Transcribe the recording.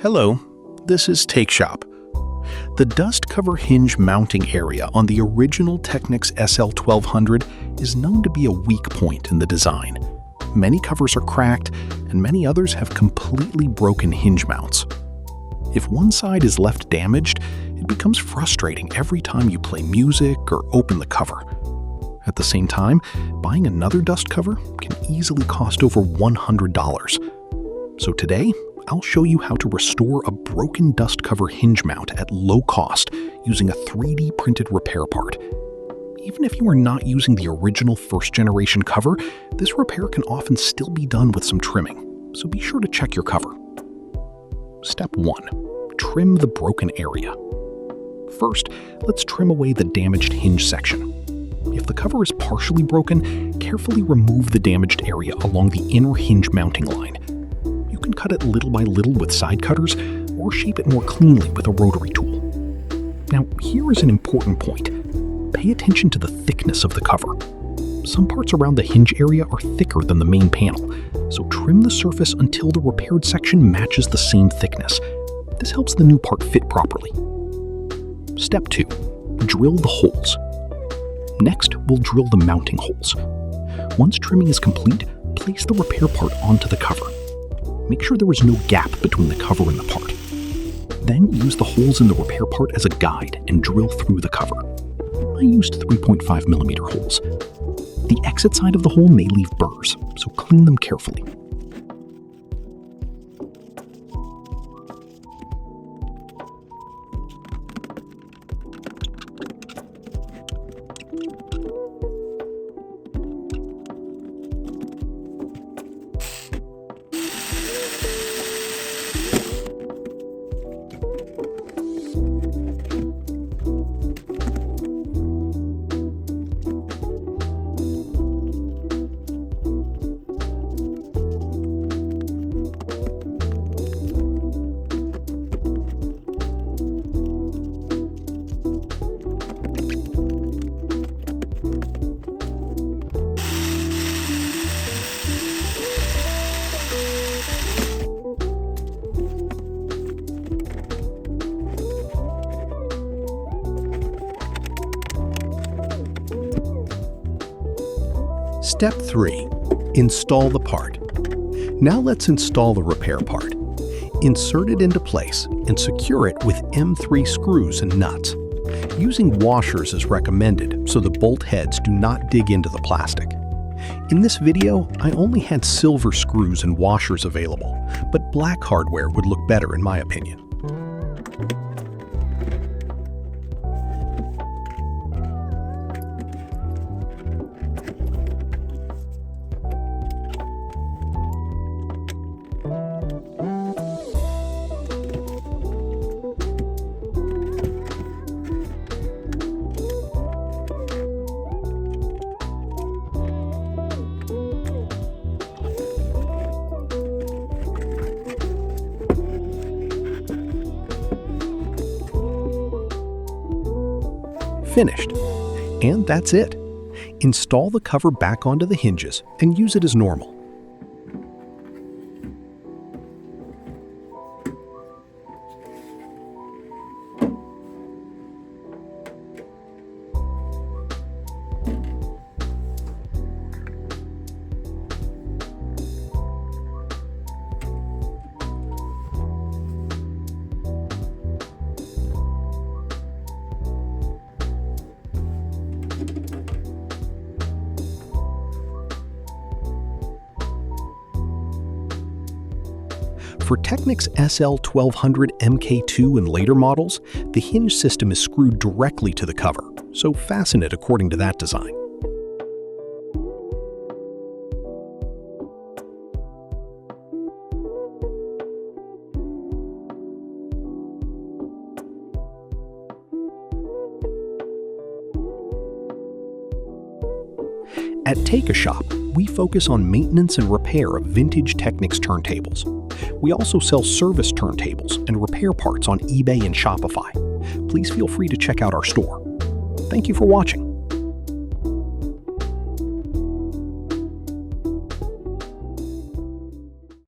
Hello, this is Take Shop. The dust cover hinge mounting area on the original Technics SL-1200 is known to be a weak point in the design. Many covers are cracked, and many others have completely broken hinge mounts. If one side is left damaged, it becomes frustrating every time you play music or open the cover. At the same time, buying another dust cover can easily cost over $100. So today, I'll show you how to restore a broken dust cover hinge mount at low cost using a 3D printed repair part. Even if you are not using the original first generation cover, this repair can often still be done with some trimming, so be sure to check your cover. Step 1. Trim the broken area. First, let's trim away the damaged hinge section. If the cover is partially broken, carefully remove the damaged area along the inner hinge mounting line. You can cut it little by little with side cutters, or shape it more cleanly with a rotary tool. Now, here is an important point. Pay attention to the thickness of the cover. Some parts around the hinge area are thicker than the main panel, so trim the surface until the repaired section matches the same thickness. This helps the new part fit properly. Step 2. Drill the holes. Next, we'll drill the mounting holes. Once trimming is complete, place the repair part onto the cover. Make sure there is no gap between the cover and the part. Then use the holes in the repair part as a guide and drill through the cover. I used 3.5mm holes. The exit side of the hole may leave burrs, so clean them carefully. Step 3. Install the part. Now let's install the repair part. Insert it into place and secure it with M3 screws and nuts. Using washers is recommended so the bolt heads do not dig into the plastic. In this video, I only had silver screws and washers available, but black hardware would look better in my opinion. Finished. And that's it. Install the cover back onto the hinges and use it as normal. For Technics SL-1200 MK2 and later models, the hinge system is screwed directly to the cover, so fasten it according to that design. At Take Shop, we focus on maintenance and repair of vintage Technics turntables. We also sell service turntables and repair parts on eBay and Shopify. Please feel free to check out our store. Thank you for watching.